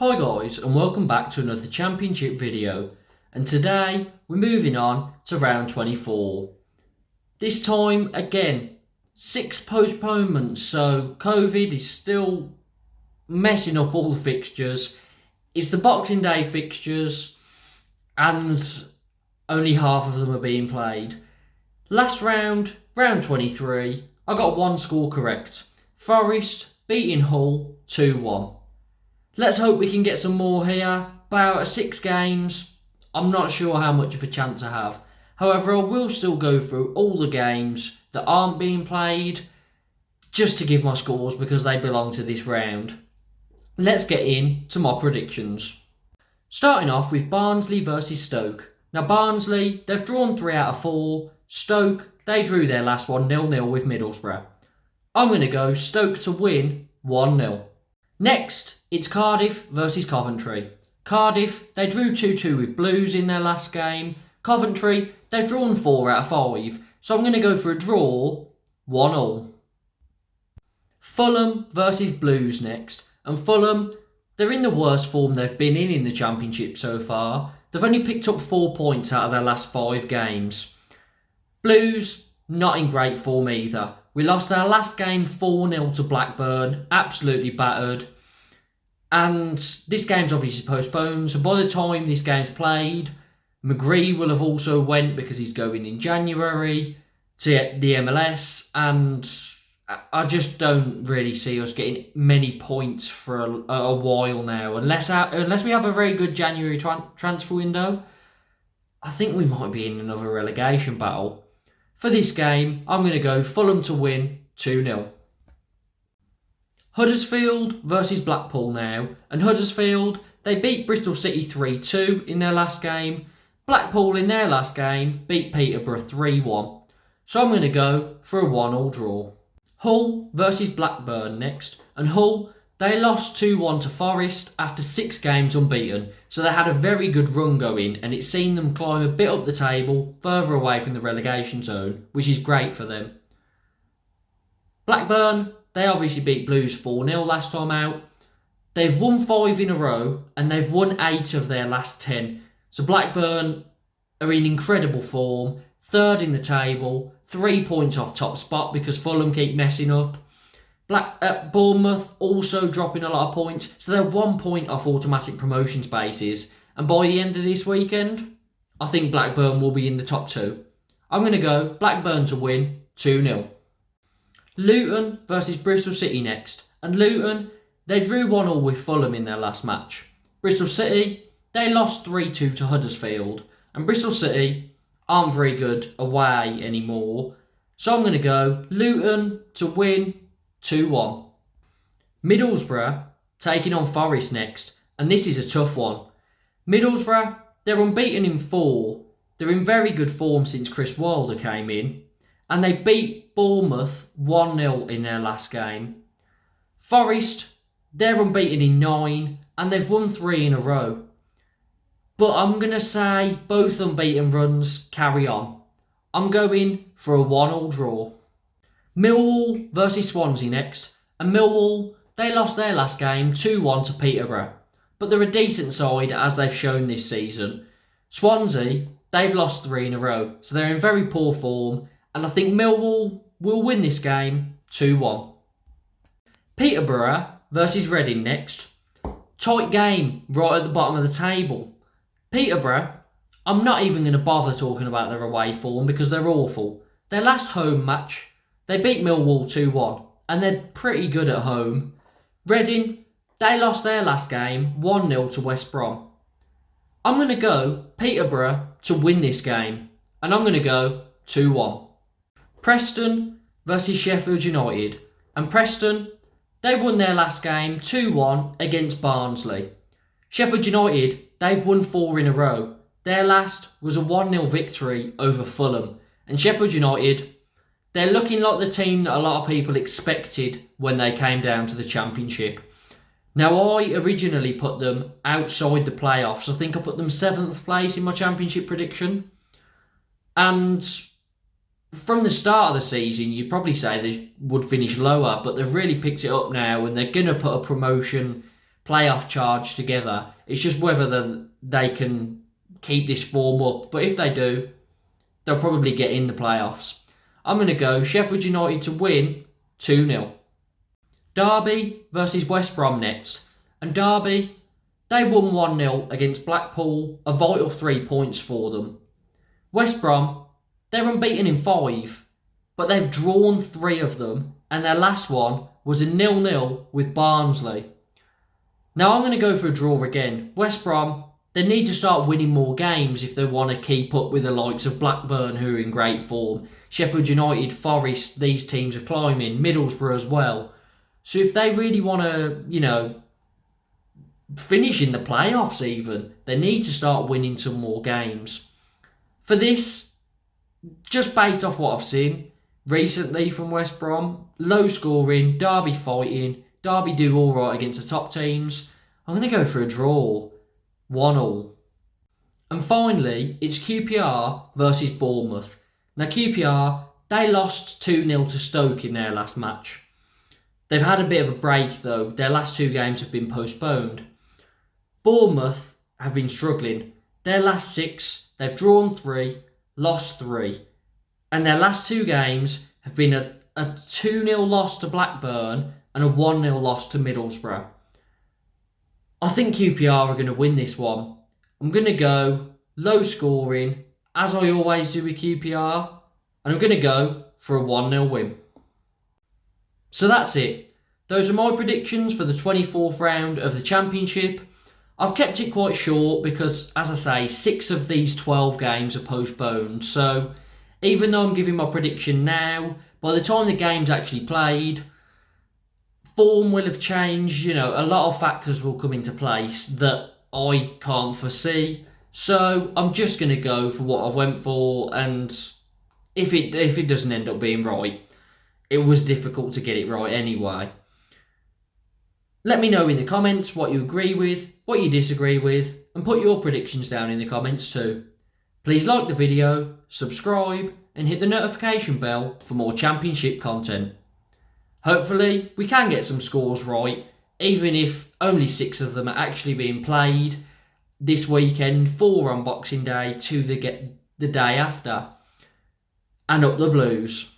Hi guys, and welcome back to another championship video, and today we're moving on to round 24. This time again 6 postponements, so COVID is still messing up all the fixtures. It's the Boxing Day fixtures and only half of them are being played. Last round, round 23, I got one score correct. Forest beating Hull 2-1. Let's hope we can get some more here. But out of 6 games, I'm not sure how much of a chance I have. However, I will still go through all the games that aren't being played just to give my scores because they belong to this round. Let's get into my predictions. Starting off with Barnsley versus Stoke. Now Barnsley, they've drawn 3 out of 4. Stoke, they drew their last one 0-0 with Middlesbrough. I'm going to go Stoke to win 1-0. Next, it's Cardiff versus Coventry. Cardiff, they drew 2-2 with Blues in their last game. Coventry, they've drawn 4 out of 5. So I'm going to go for a draw, 1-1. Fulham versus Blues next. And Fulham, they're in the worst form they've been in the Championship so far. They've only picked up 4 points out of their last 5 games. Blues, not in great form either. We lost our last game 4-0 to Blackburn, absolutely battered. And this game's obviously postponed, so by the time this game's played, McGree will have also went because he's going in January to the MLS, and I just don't really see us getting many points for a while now. Unless we have a very good January transfer window, I think we might be in another relegation battle. For this game, I'm going to go Fulham to win 2-0. Huddersfield versus Blackpool now. And Huddersfield, they beat Bristol City 3-2 in their last game. Blackpool in their last game beat Peterborough 3-1. So I'm going to go for a 1-1 draw. Hull versus Blackburn next. And Hull, they lost 2-1 to Forest after 6 games unbeaten. So they had a very good run going and it's seen them climb a bit up the table, further away from the relegation zone, which is great for them. Blackburn, they obviously beat Blues 4-0 last time out. They've won 5 in a row and they've won 8 of their last 10. So Blackburn are in incredible form, 3rd in the table, 3 points off top spot because Fulham keep messing up. Bournemouth also dropping a lot of points, so they're 1 point off automatic promotion spaces. And by the end of this weekend, I think Blackburn will be in the top 2. I'm going to go Blackburn to win 2-0. Luton versus Bristol City next. And Luton, they drew 1-1 with Fulham in their last match. Bristol City, they lost 3-2 to Huddersfield. And Bristol City aren't very good away anymore. So I'm going to go Luton to win 2-1. Middlesbrough taking on Forest next, and this is a tough one. Middlesbrough, they're unbeaten in 4. They're in very good form since Chris Wilder came in, and they beat Bournemouth 1-0 in their last game. Forest, they're unbeaten in 9, and they've won 3 in a row. But I'm going to say both unbeaten runs carry on. I'm going for a 1-1 draw. Millwall versus Swansea next. And Millwall, they lost their last game 2-1 to Peterborough. But they're a decent side as they've shown this season. Swansea, they've lost 3 in a row. So they're in very poor form. And I think Millwall will win this game 2-1. Peterborough versus Reading next. Tight game right at the bottom of the table. Peterborough, I'm not even going to bother talking about their away form because they're awful. Their last home match, they beat Millwall 2-1 and they're pretty good at home. Reading, they lost their last game 1-0 to West Brom. I'm going to go Peterborough to win this game and I'm going to go 2-1. Preston versus Sheffield United. And Preston, they won their last game 2-1 against Barnsley. Sheffield United, they've won 4 in a row. Their last was a 1-0 victory over Fulham. And Sheffield United, they're looking like the team that a lot of people expected when they came down to the Championship. Now, I originally put them outside the playoffs. I think I put them 7th place in my Championship prediction. And from the start of the season, you'd probably say they would finish lower, but they've really picked it up now and they're going to put a promotion playoff charge together. It's just whether they can keep this form up. But if they do, they'll probably get in the playoffs. I'm going to go Sheffield United to win 2-0. Darby versus West Brom next. And Darby, they won 1-0 against Blackpool, a vital 3 points for them. West Brom, they're unbeaten in 5, but they've drawn 3 of them, and their last one was a 0-0 with Barnsley. Now I'm going to go for a draw again. West Brom, they need to start winning more games if they want to keep up with the likes of Blackburn, who are in great form. Sheffield United, Forest, these teams are climbing. Middlesbrough as well. So if they really want to, finish in the playoffs even, they need to start winning some more games. For this, just based off what I've seen recently from West Brom, low scoring, Darby fighting, Darby do alright against the top teams. I'm going to go for a draw, 1-1. And finally, it's QPR versus Bournemouth. Now QPR, they lost 2-0 to Stoke in their last match. They've had a bit of a break though, their last 2 games have been postponed. Bournemouth have been struggling. Their last 6, they've drawn 3, lost 3. And their last 2 games have been a 2-0 loss to Blackburn and a 1-0 loss to Middlesbrough. I think QPR are going to win this one. I'm going to go low scoring, as I always do with QPR, and I'm going to go for a 1-0 win. So that's it. Those are my predictions for the 24th round of the Championship. I've kept it quite short because, as I say, 6 of these 12 games are postponed. So even though I'm giving my prediction now, by the time the game's actually played, form will have changed. A lot of factors will come into place that I can't foresee. So I'm just going to go for what I went for, and if it doesn't end up being right, it was difficult to get it right anyway. Let me know in the comments what you agree with, what you disagree with, and put your predictions down in the comments too. Please like the video, subscribe, and hit the notification bell for more Championship content. Hopefully, we can get some scores right, even if only 6 of them are actually being played this weekend, 4 on Boxing Day, 2 the day after. And up the Blues.